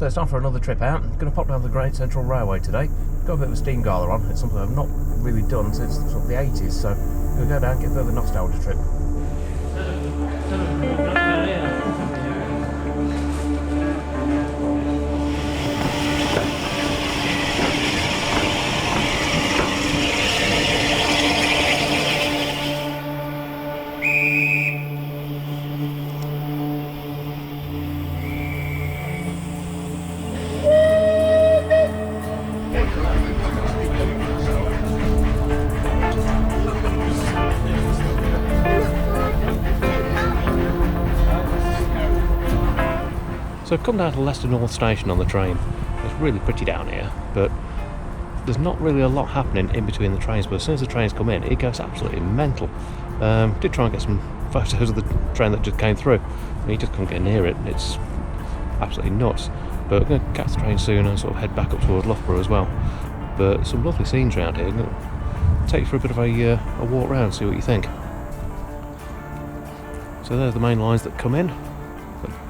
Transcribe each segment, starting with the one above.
So it's time for another trip out. I'm going to pop down the Great Central Railway today. Got a bit of a steam gala on. It's something I've not really done since sort of the 80s, so I'm going to go down and get a bit of a nostalgia trip. So I've come down to Leicester North Station on the train. It's really pretty down here, but there's not really a lot happening in between the trains, but as soon as the trains come in, it goes absolutely mental. Did try and get some photos of the train that just came through, and you just couldn't get near it. It's absolutely nuts. But I'm going to catch the train soon and sort of head back up towards Loughborough as well. But some lovely scenes around here. I'm going to take you for a bit of a walk round, see what you think. So there's the main lines that come in.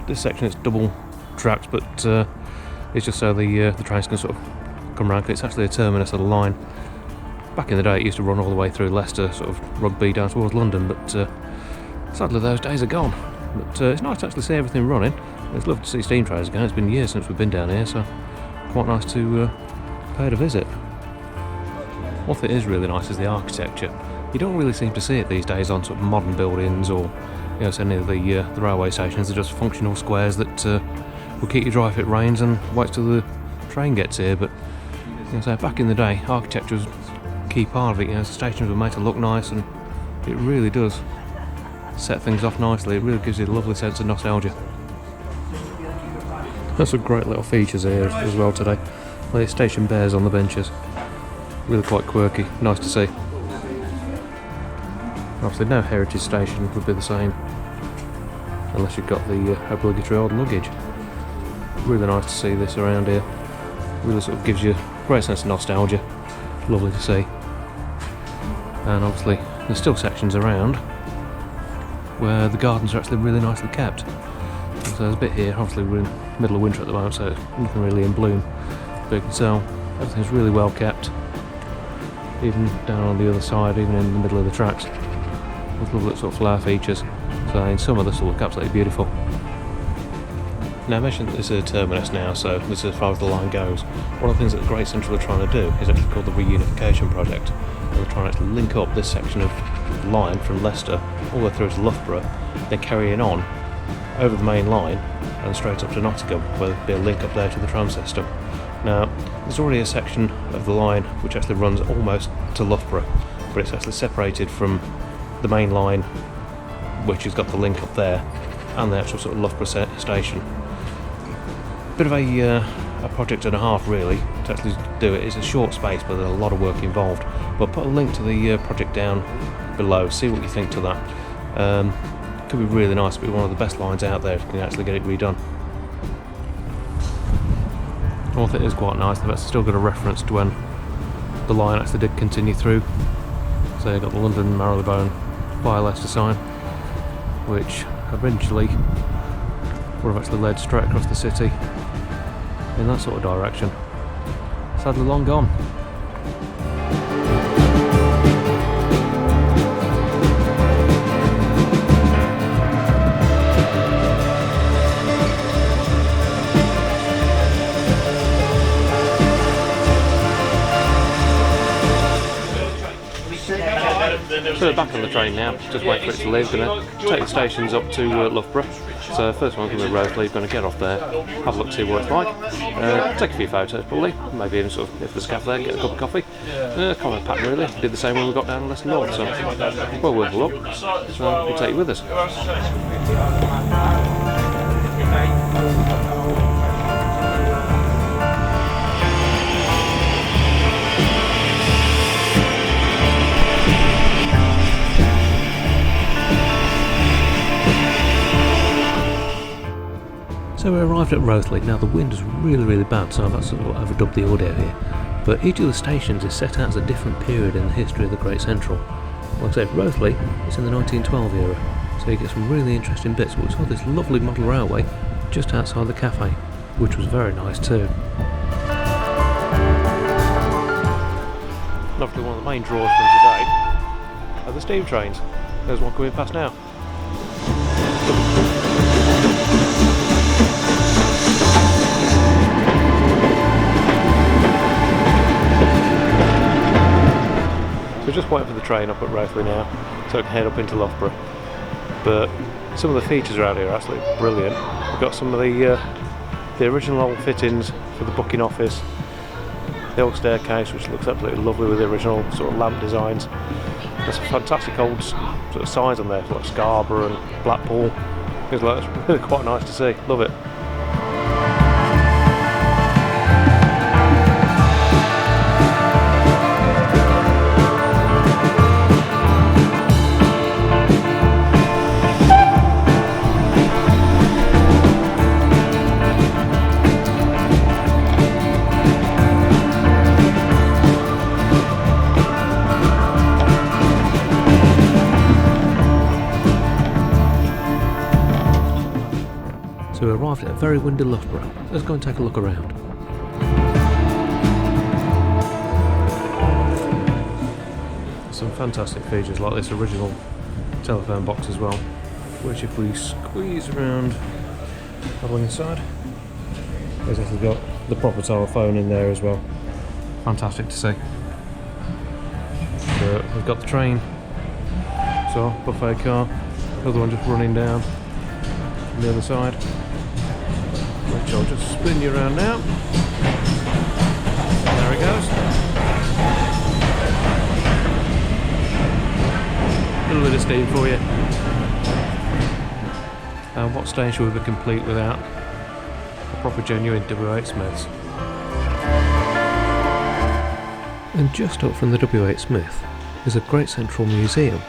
This section is double tracked, but it's just so the trains can sort of come round. It's actually a terminus of the line. Back in the day it used to run all the way through Leicester, sort of Rugby down towards London, but sadly those days are gone. But it's nice to actually see everything running. It's lovely to see steam trains again. It's been years since we've been down here, so quite nice to pay it a visit. One thing that is really nice is the architecture. You don't really seem to see it these days on sort of modern buildings or so any of the railway stations. Are just functional squares that will keep you dry if it rains and wait till the train gets here. But so back in the day, architecture was a key part of it. The stations were made to look nice, and it really does set things off nicely. It really gives you a lovely sense of nostalgia. There's some great little features here as well today. The station bears on the benches. Really quite quirky, nice to see. Obviously no heritage station would be the same unless you've got the obligatory old luggage. Really nice to see this around here. Really sort of gives you a great sense of nostalgia. Lovely to see. And obviously there's still sections around where the gardens are actually really nicely kept. So there's a bit here, obviously we're in the middle of winter at the moment, so nothing really in bloom. But you can tell everything's really well kept. Even down on the other side, even in the middle of the tracks. With lovely sort of flower features. So in summer this will look absolutely beautiful. Now I mentioned that this is a terminus now, so this is as far as the line goes. One of the things that the Great Central are trying to do is actually called the reunification project. And they're trying to actually link up this section of the line from Leicester all the way through to Loughborough, then carrying on over the main line and straight up to Nottingham, where there'll be a link up there to the tram system. Now there's already a section of the line which actually runs almost to Loughborough, but it's actually separated from the main line, which has got the link up there, and the actual sort of Loughborough station. Bit of a project and a half really to actually do it. It's a short space, but there's a lot of work involved. But put a link to the project down below, see what you think to that. Could be really nice. It'll be one of the best lines out there if you can actually get it redone. One thing is quite nice, they've actually still got a reference to when the line actually did continue through. So you've got the London Marylebone via Leicester sign, which eventually would have actually led straight across the city in that sort of direction. Sadly long gone. So we're back on the train now, just wait for it to leave. Going to take the stations up to Loughborough. So first one going to be Roseley, going to get off there, have a look, see what it's like, take a few photos probably, maybe even sort of, if there's a cafe there, get a cup of coffee. Comment pattern really, did the same when we got down to Leicester North, so well worth a look, so we'll take you with us. So we arrived at Roseley. Now the wind is really bad, so I've actually overdubbed the audio here. But each of the stations is set out as a different period in the history of the Great Central. Like I said, Roseley is in the 1912 era, so you get some really interesting bits. But we saw this lovely model railway just outside the cafe. which was very nice too. And obviously one of the main draws from today are the steam trains. There's one coming past now. So just waiting for the train up at Wraithley now, so I can head up into Loughborough. But some of the features around here are absolutely brilliant. We've got some of the original old fittings for the booking office, the old staircase, which looks absolutely lovely with the original sort of lamp designs. There's some fantastic old sort of signs on there, like Scarborough and Blackpool. It's really quite nice to see. Love it. So we arrived at a very windy Loughborough. Let's go and take a look around. Some fantastic features like this original telephone box as well, which if we squeeze around along inside, there's actually got the proper telephone in there as well. Fantastic to see. So we've got the train, so buffet car, another one just running down on the other side. Which I'll just spin you around now. There it goes. A little bit of steam for you. And what station would be complete without a proper genuine W8 Smiths? And just up from the W8 Smith is a Great Central Museum.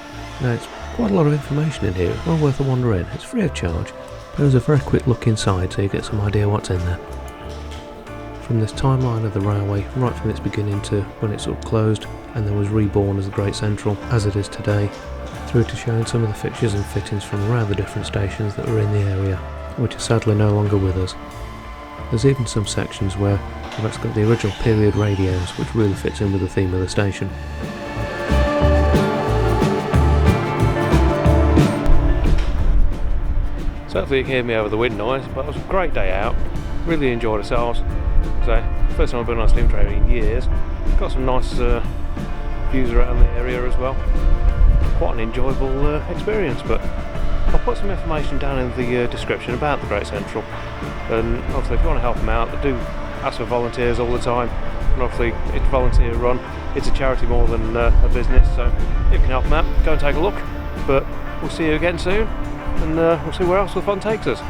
Now it's quite a lot of information in here, well worth a wander in. It's free of charge. There's a very quick look inside so you get some idea what's in there. From this timeline of the railway, right from its beginning to when it sort of closed and then was reborn as the Great Central, as it is today, through to showing some of the fixtures and fittings from around the different stations that were in the area, which are sadly no longer with us. There's even some sections where we've actually got the original period radios, which really fits in with the theme of the station. So hopefully you can hear me over the wind noise, but it was a great day out. Really enjoyed ourselves. So, first time I've been on a steam train in years. Got some nice views around the area as well. Quite an enjoyable experience, but I'll put some information down in the description about the Great Central. And obviously if you want to help them out, they do ask for volunteers all the time. And obviously it's volunteer run. It's a charity more than a business, so if you can help them out, go and take a look. But we'll see you again soon. And we'll see where else the fun takes us.